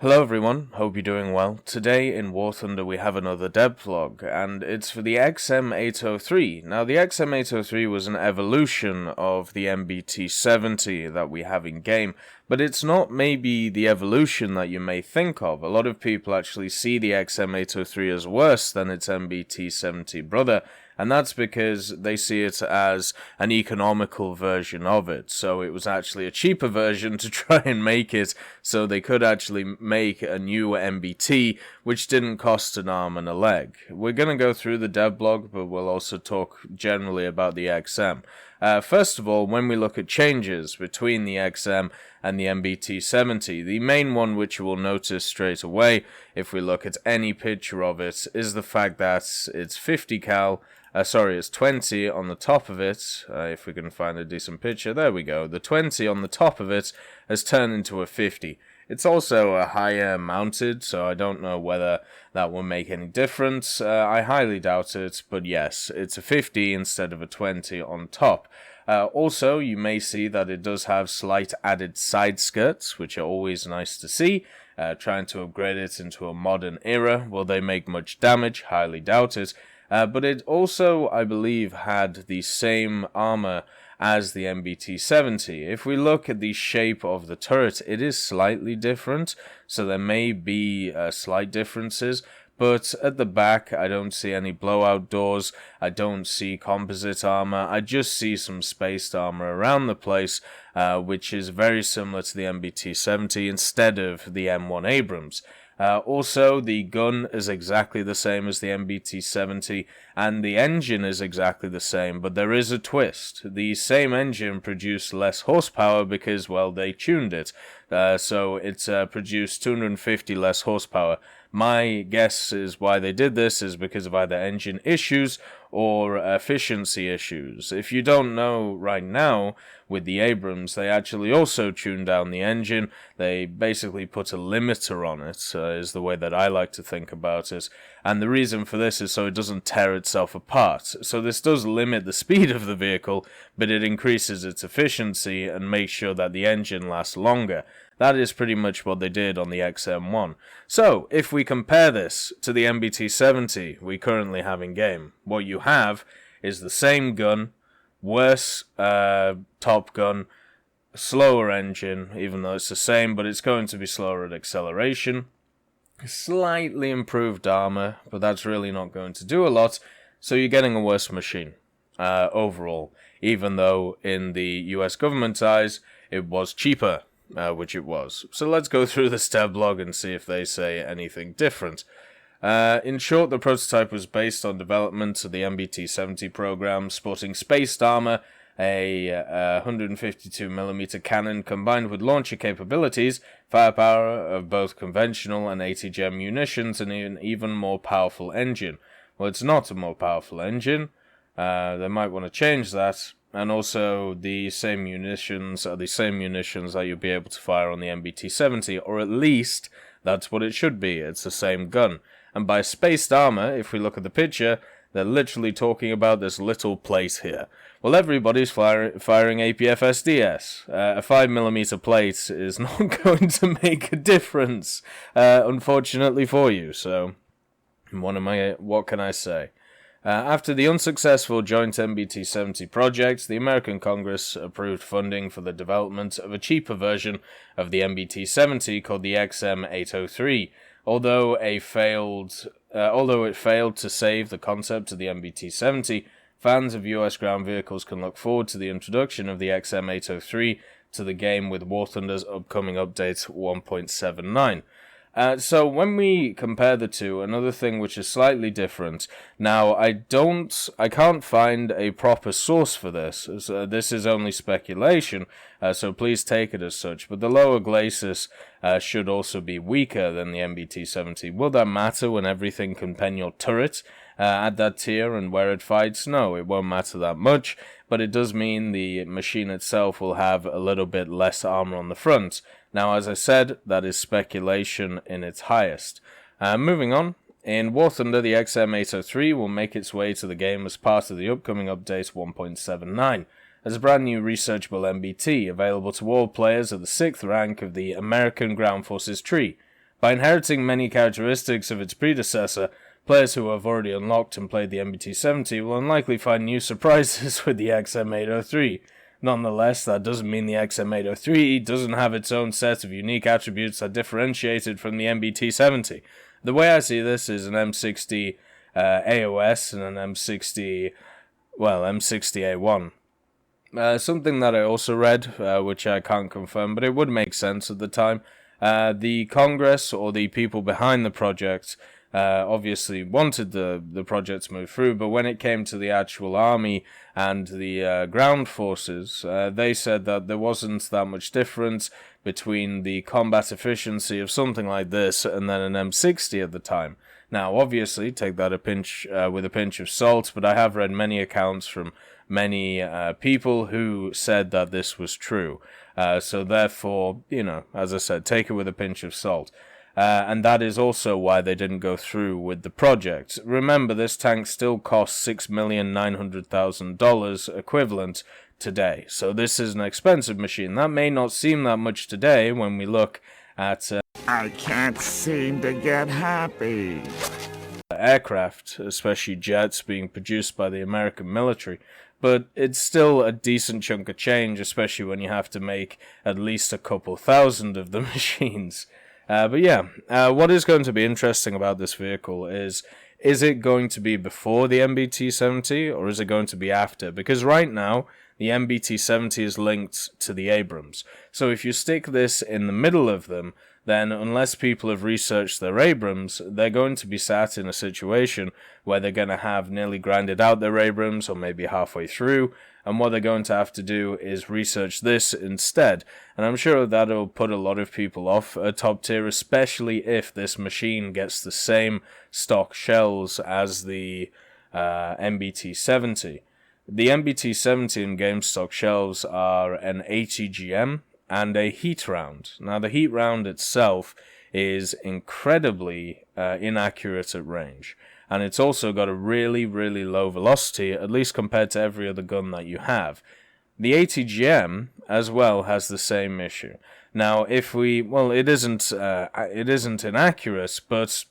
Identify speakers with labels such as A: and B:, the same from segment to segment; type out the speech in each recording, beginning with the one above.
A: Hello everyone, hope you're doing well. Today in War Thunder we have another Devblog, and it's for the XM803. Now the XM803 was an evolution of the MBT70 that we have in game, but it's not maybe the evolution that you may think of. A lot of people actually see the XM803 as worse than its MBT70 brother, and that's because they see it as an economical version of it. So it was actually a cheaper version to try and make it so they could actually make a new MBT, which didn't cost an arm and a leg. We're going to go through the Devblog, but we'll also talk generally about the XM. First of all, when we look at changes between the XM and the MBT70, the main one which you will notice straight away, if we look at any picture of it, is the fact that it's 50 cal. It's 20 on the top of it. If we can find a decent picture, there we go. The 20 on the top of it has turned into a 50. It's also a higher mounted, so I don't know whether that will make any difference. I highly doubt it, but yes, it's a 50 instead of a 20 on top. Also, you may see that it does have slight added side skirts, which are always nice to see. Trying to upgrade it into a modern era. Will they make much damage? Highly doubt it. But it also, I believe, had the same armor as the MBT70. If we look at the shape of the turret, it is slightly different, so there may be slight differences. But at the back, I don't see any blowout doors, I don't see composite armor, I just see some spaced armor around the place, which is very similar to the MBT70 instead of the M1 Abrams. Also, the gun is exactly the same as the MBT70, and the engine is exactly the same, but there is a twist. The same engine produced less horsepower because, well, they tuned it. So it's produced 250 less horsepower. My guess is why they did this is because of either engine issues or efficiency issues. If you don't know right now, with the Abrams, they actually also tuned down the engine. They basically put a limiter on it, is the way that I like to think about it. And the reason for this is so it doesn't tear itself apart. So this does limit the speed of the vehicle, but it increases its efficiency and makes sure that the engine lasts longer. That is pretty much what they did on the XM1. So, if we compare this to the MBT70 we currently have in game, what you have is the same gun, worse top gun, slower engine, even though it's the same, but it's going to be slower at acceleration, slightly improved armor, but that's really not going to do a lot, so you're getting a worse machine overall, even though in the US government's eyes it was cheaper. Which it was. So let's go through the Devblog and see if they say anything different. In short, the prototype was based on development of the MBT-70 program, sporting spaced armor, a 152mm cannon combined with launcher capabilities, firepower of both conventional and 80-gem munitions, and an even more powerful engine. Well, it's not a more powerful engine. They might want to change that. And also, the same munitions are the same munitions that you'll be able to fire on the MBT-70, or at least that's what it should be. It's the same gun. And by spaced armor, if we look at the picture, they're literally talking about this little plate here. Well, everybody's firing APFSDS. A 5mm plate is not going to make a difference, unfortunately for you. So, what can I say? After the unsuccessful joint MBT-70 project, the American Congress approved funding for the development of a cheaper version of the MBT-70 called the XM803. Although it failed to save the concept of the MBT-70, fans of US ground vehicles can look forward to the introduction of the XM803 to the game with War Thunder's upcoming update 1.79. So when we compare the two, another thing which is slightly different. Now, I can't find a proper source for this. So this is only speculation, so please take it as such. But the lower glacis should also be weaker than the MBT-70. Will that matter when everything can pen your turret at that tier and where it fights? No, it won't matter that much. But it does mean the machine itself will have a little bit less armor on the front. Now, as I said, that is speculation in its highest. Moving on, in War Thunder, the XM803 will make its way to the game as part of the upcoming update 1.79, as a brand new researchable MBT available to all players at the 6th rank of the American Ground Forces tree. By inheriting many characteristics of its predecessor, players who have already unlocked and played the MBT-70 will unlikely find new surprises with the XM803. Nonetheless, that doesn't mean the XM803 doesn't have its own set of unique attributes that differentiate it from the MBT-70. The way I see this is an M60 AOS and an M60A1. Something that I also read, which I can't confirm, but it would make sense at the time. The Congress, or the people behind the project, obviously wanted the project to move through, but when it came to the actual army and the ground forces, they said that there wasn't that much difference between the combat efficiency of something like this and then an M60 at the time. Now, obviously, take that with a pinch of salt, but I have read many accounts from many people who said that this was true. So therefore, as I said, take it with a pinch of salt. And that is also why they didn't go through with the project. Remember, this tank still costs $6,900,000 equivalent today. So this is an expensive machine. That may not seem that much today when we look at
B: I can't seem to get happy.
A: Aircraft, especially jets being produced by the American military. But it's still a decent chunk of change, especially when you have to make at least a couple thousand of the machines. But yeah, what is going to be interesting about this vehicle is it going to be before the MBT-70 or is it going to be after? Because right now, the MBT-70 is linked to the Abrams. So if you stick this in the middle of them, then unless people have researched their Abrams, they're going to be sat in a situation where they're going to have nearly grinded out their Abrams or maybe halfway through, and what they're going to have to do is research this instead. And I'm sure that'll put a lot of people off top tier, especially if this machine gets the same stock shells as the MBT-70. The MBT-70 in game stock shells are an ATGM and a heat round. Now, the heat round itself is incredibly inaccurate at range, and it's also got a really, really low velocity, at least compared to every other gun that you have. The ATGM, as well, has the same issue. Now, it isn't inaccurate, but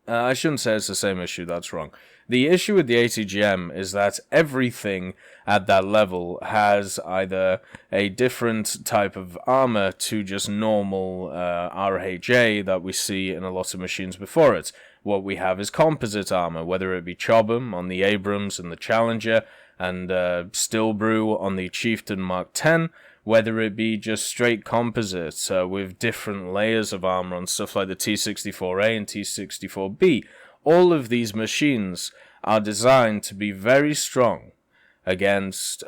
A: I shouldn't say it's the same issue, that's wrong. The issue with the ATGM is that everything at that level has either a different type of armor to just normal RHA that we see in a lot of machines before it. What we have is composite armor, whether it be Chobham on the Abrams and the Challenger, and Stillbrew on the Chieftain Mark X, whether it be just straight composite with different layers of armor on stuff like the T64A and T64B. All of these machines are designed to be very strong against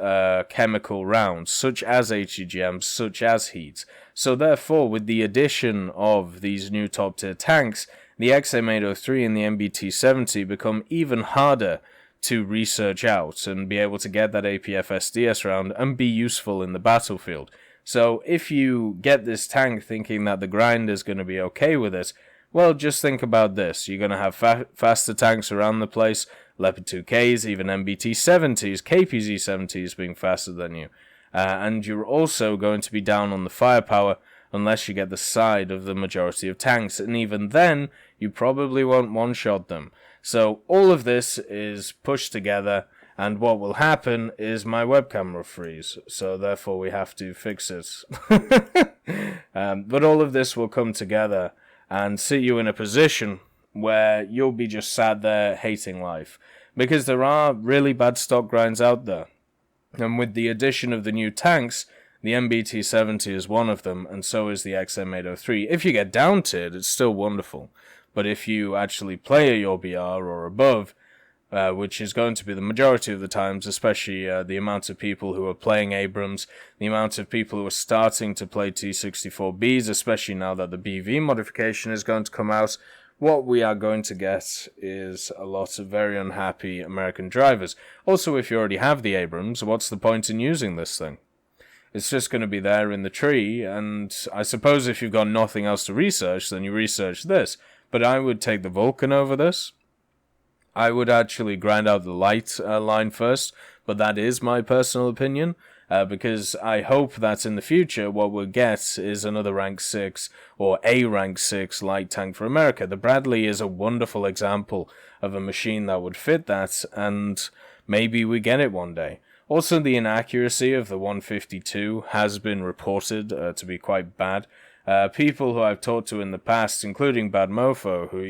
A: chemical rounds, such as ATGMs, such as heat. So therefore, with the addition of these new top-tier tanks, the XM803 and the MBT-70 become even harder to research out and be able to get that APFSDS round and be useful in the battlefield. So if you get this tank thinking that the grind is going to be okay with it, well, just think about this. You're going to have faster tanks around the place, Leopard 2Ks, even MBT-70s, KPZ-70s being faster than you. And you're also going to be down on the firepower unless you get the side of the majority of tanks. And even then, you probably won't one-shot them. So all of this is pushed together, and what will happen is my webcam will freeze. So therefore, we have to fix it. But all of this will come together and sit you in a position where you'll be just sat there hating life. Because there are really bad stock grinds out there. And with the addition of the new tanks, the MBT-70 is one of them, and so is the XM803. If you get down tiered, it's still wonderful. But if you actually play your BR or above, which is going to be the majority of the times, especially the amount of people who are playing Abrams, the amount of people who are starting to play T64Bs, especially now that the BV modification is going to come out, what we are going to get is a lot of very unhappy American drivers. Also, if you already have the Abrams, what's the point in using this thing? It's just going to be there in the tree, and I suppose if you've got nothing else to research, then you research this. But I would take the Vulcan over this. I would actually grind out the light line first, but that is my personal opinion. because I hope that in the future what we'll get is another Rank 6 or a Rank 6 light tank for America. The Bradley is a wonderful example of a machine that would fit that, and maybe we get it one day. Also, the inaccuracy of the 152 has been reported to be quite bad. People who I've talked to in the past, including Bad Mofo, who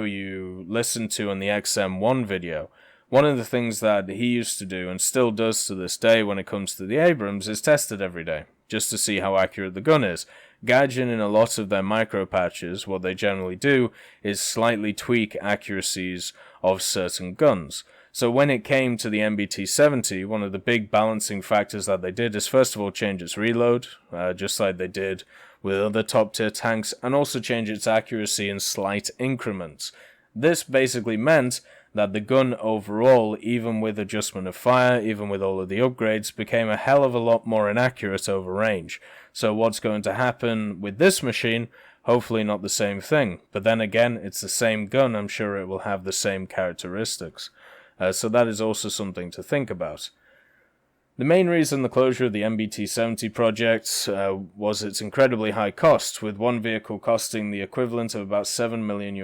A: you listened to in the XM1 video, one of the things that he used to do, and still does to this day when it comes to the Abrams, is test it every day, just to see how accurate the gun is. Gaijin, in a lot of their micro patches, what they generally do is slightly tweak accuracies of certain guns. So when it came to the MBT-70, one of the big balancing factors that they did is first of all change its reload, just like they did with other top tier tanks, and also change its accuracy in slight increments. This basically meant that the gun overall, even with adjustment of fire, even with all of the upgrades, became a hell of a lot more inaccurate over range. So what's going to happen with this machine? Hopefully not the same thing. But then again, it's the same gun, I'm sure it will have the same characteristics. So that is also something to think about. The main reason the closure of the MBT-70 project was its incredibly high cost, with one vehicle costing the equivalent of about $7 million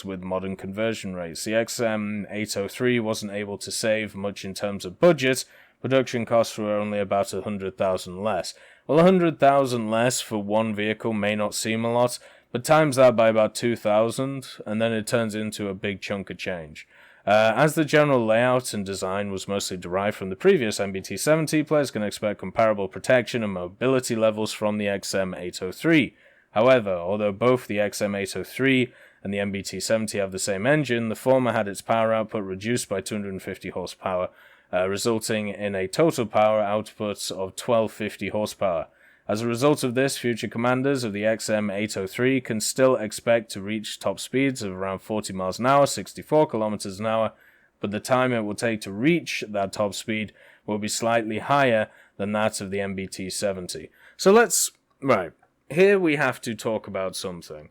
A: with modern conversion rates. The XM803 wasn't able to save much in terms of budget. Production costs were only about $100,000 less. Well, $100,000 less for one vehicle may not seem a lot, but times that by about 2,000, and then it turns into a big chunk of change. As the general layout and design was mostly derived from the previous MBT-70, players can expect comparable protection and mobility levels from the XM803. However, although both the XM803 and the MBT-70 have the same engine, the former had its power output reduced by 250 horsepower, resulting in a total power output of 1250 horsepower. As a result of this, future commanders of the XM803 can still expect to reach top speeds of around 40 miles an hour, 64 kilometers an hour, but the time it will take to reach that top speed will be slightly higher than that of the MBT-70. So here we have to talk about something.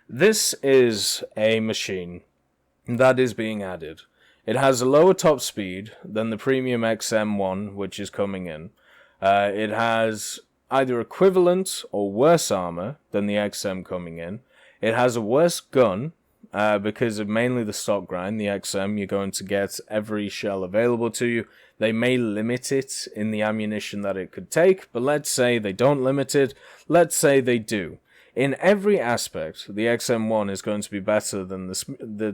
A: This is a machine that is being added. It has a lower top speed than the premium XM1, which is coming in. It has either equivalent or worse armor than the XM coming in. It has a worse gun because of mainly the stock grind. The XM, you're going to get every shell available to you. They may limit it in the ammunition that it could take, but let's say they don't limit it. Let's say they do. In every aspect, the XM1 is going to be better than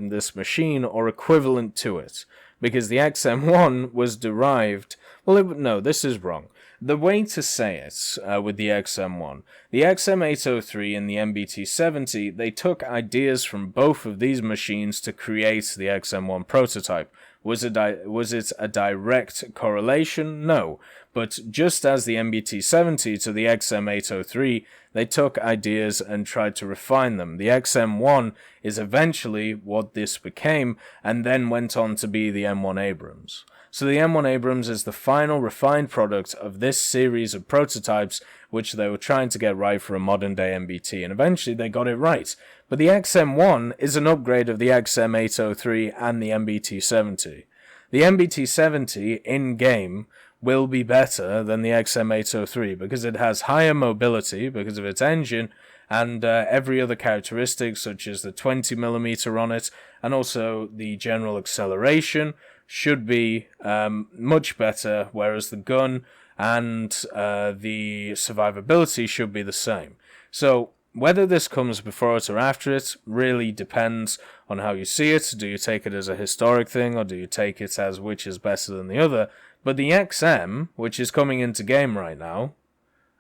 A: this machine or equivalent to it, because the XM1 was derived... no, this is wrong. The way to say it with the XM1, the XM803 and the MBT-70, they took ideas from both of these machines to create the XM1 prototype. Was it a direct correlation? No. But just as the MBT-70 to the XM803, they took ideas and tried to refine them. The XM1 is eventually what this became, and then went on to be the M1 Abrams. So the M1 Abrams is the final refined product of this series of prototypes which they were trying to get right for a modern day MBT, and eventually they got it right. But the XM1 is an upgrade of the XM803 and the MBT-70. The MBT-70 in-game will be better than the XM803 because it has higher mobility because of its engine and every other characteristic such as the 20mm on it, and also the general acceleration should be much better, whereas the gun and the survivability should be the same. So whether this comes before it or after it really depends on how you see it. Do you take it as a historic thing, or do you take it as which is better than the other? But the XM, which is coming into game right now,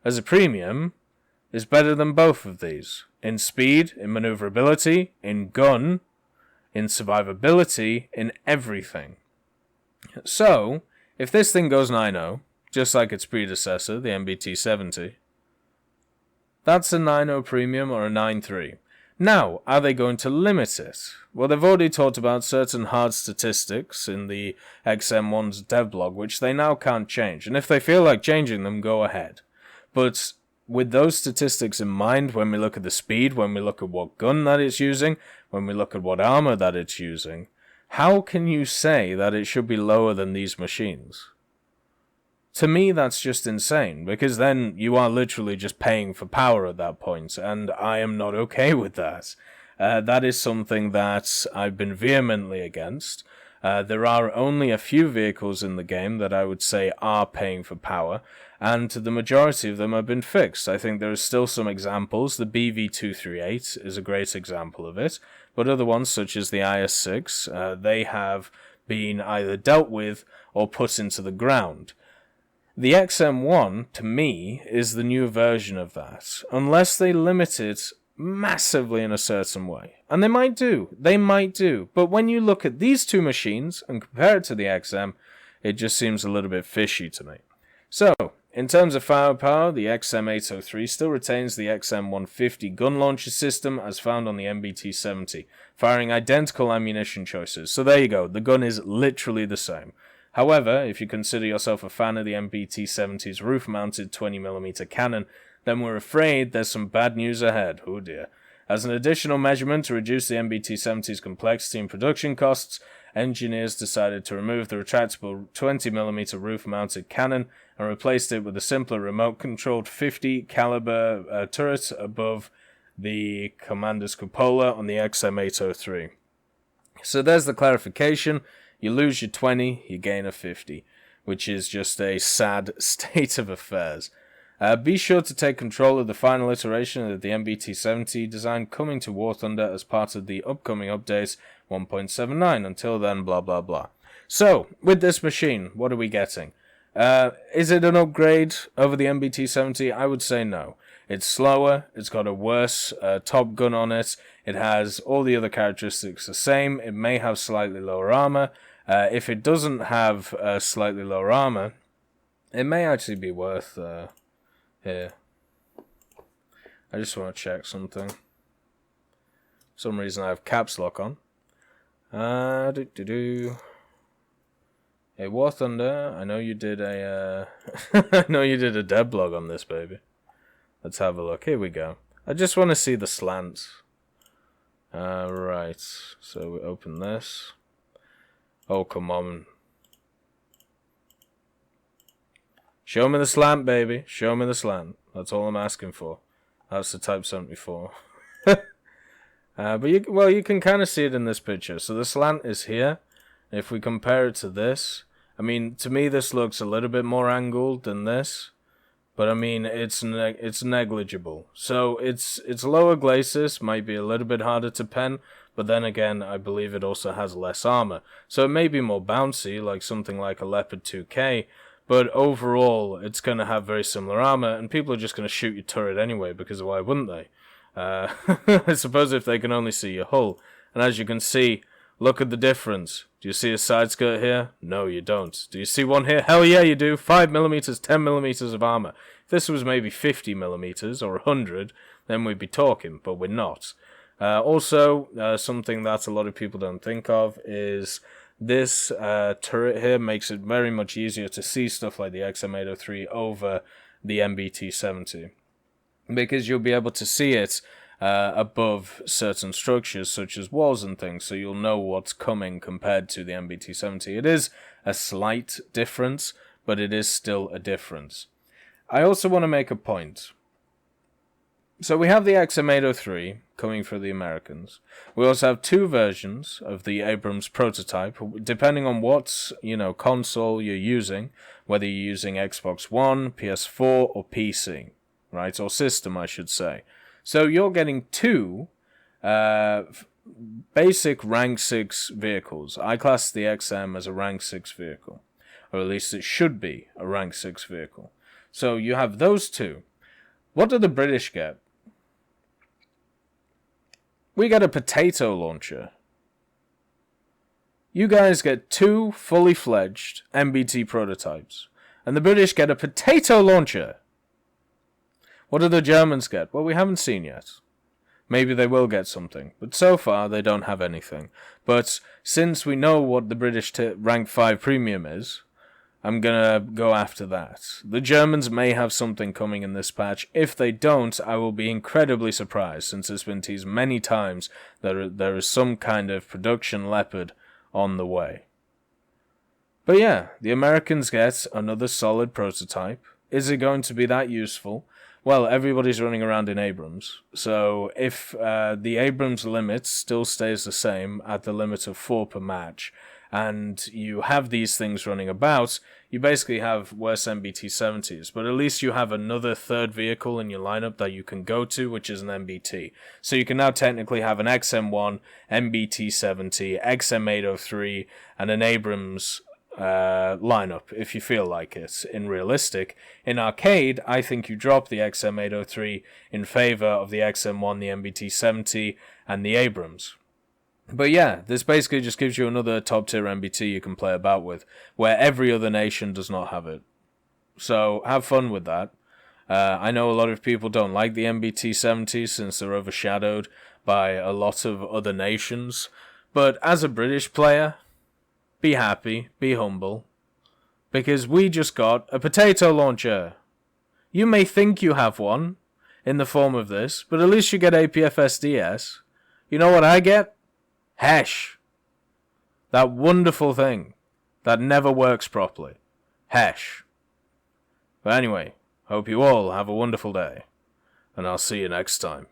A: as a premium, is better than both of these. In speed, in maneuverability, in gun, in survivability, in everything. So, if this thing goes 9.0, just like its predecessor, the MBT-70, that's a 9.0 premium or a 9.3. Now, are they going to limit it? Well, they've already talked about certain hard statistics in the XM1's Devblog, which they now can't change. And if they feel like changing them, go ahead. But with those statistics in mind, when we look at the speed, when we look at what gun that it's using, when we look at what armor that it's using, how can you say that it should be lower than these machines? To me, that's just insane, because then you are literally just paying for power at that point, and I am not okay with that. That is something that I've been vehemently against. There are only a few vehicles in the game that I would say are paying for power, and the majority of them have been fixed. I think there are still some examples. The BV238 is a great example of it, but other ones, such as the IS6, they have been either dealt with or put into the ground. The XM1, to me, is the new version of that, unless they limit it massively in a certain way. And they might do, but when you look at these two machines and compare it to the XM, it just seems a little bit fishy to me. So, in terms of firepower, the XM803 still retains the XM150 gun launcher system as found on the MBT-70, firing identical ammunition choices. So there you go, the gun is literally the same. However, if you consider yourself a fan of the MBT-70's roof-mounted 20mm cannon, then we're afraid there's some bad news ahead. Oh dear. As an additional measurement to reduce the MBT-70's complexity and production costs, engineers decided to remove the retractable 20mm roof-mounted cannon and replaced it with a simpler remote-controlled 50 caliber turret above the commander's cupola on the XM803. So there's the clarification. You lose your 20, you gain a 50, which is just a sad state of affairs. Be sure to take control of the final iteration of the MBT-70 design coming to War Thunder as part of the upcoming updates 1.79. Until then, blah blah blah. So, with this machine, what are we getting? Is it an upgrade over the MBT-70? I would say no. It's slower, it's got a worse top gun on it, it has all the other characteristics the same, it may have slightly lower armor. If it doesn't have slightly lower armor, it may actually be worth here. I just want to check something. For some reason I have caps lock on. Hey, War Thunder, I know you did a I know you did a Devblog on this, baby. Let's have a look. Here we go. I just want to see the slants. Right. So we open this. Oh, come on. Show me the slant, baby. Show me the slant. That's all I'm asking for. That's the Type 74. But you can kind of see it in this picture. So the slant is here. If we compare it to this, I mean, to me this looks a little bit more angled than this. But I mean, it's negligible. So its lower glacis might be a little bit harder to pen, but then again, I believe it also has less armor. So it may be more bouncy, like something like a Leopard 2K, but overall, it's going to have very similar armor, and people are just going to shoot your turret anyway, because why wouldn't they? I suppose if they can only see your hull. And as you can see, look at the difference. Do you see a side skirt here? No, you don't. Do you see one here? Hell yeah, you do. 5mm, 10mm of armor. If this was maybe 50mm or 100, then we'd be talking, but we're not. Also, something that a lot of people don't think of is this turret here makes it very much easier to see stuff like the XM803 over the MBT-70. Because you'll be able to see it above certain structures such as walls and things, so you'll know what's coming compared to the MBT-70. It is a slight difference, but it is still a difference. I also want to make a point. So we have the XM803 coming for the Americans. We also have two versions of the Abrams prototype, depending on what console you're using, whether you're using Xbox One, PS4, or PC, right? Or system, I should say. So you're getting two basic rank 6 vehicles. I class the XM as a rank 6 vehicle, or at least it should be a rank 6 vehicle. So you have those two. What do the British get? We get a potato launcher. You guys get two fully fledged MBT prototypes, and the British get a potato launcher. What do the Germans get? Well, we haven't seen yet. Maybe they will get something, but so far they don't have anything. But since we know what the British rank 5 premium is, I'm gonna go after that. The Germans may have something coming in this patch. If they don't, I will be incredibly surprised, since it's been teased many times that there is some kind of production Leopard on the way. But yeah, the Americans get another solid prototype. Is it going to be that useful? Well, everybody's running around in Abrams, so if the Abrams limit still stays the same at the limit of 4 per match, and you have these things running about, you basically have worse MBT-70s, but at least you have another third vehicle in your lineup that you can go to, which is an MBT. So you can now technically have an XM1, MBT-70, XM803, and an Abrams lineup if you feel like it. In realistic, in arcade, I think you drop the XM803 in favor of the XM1, the MBT-70, and the Abrams. But yeah, this basically just gives you another top tier MBT you can play about with, where every other nation does not have it. So have fun with that. I know a lot of people don't like the MBT-70s since they're overshadowed by a lot of other nations, but as a British player, be happy, be humble, because we just got a potato launcher. You may think you have one in the form of this, but at least you get APFSDS. You know what I get? Hesh. That wonderful thing that never works properly. Hesh. But anyway, hope you all have a wonderful day, and I'll see you next time.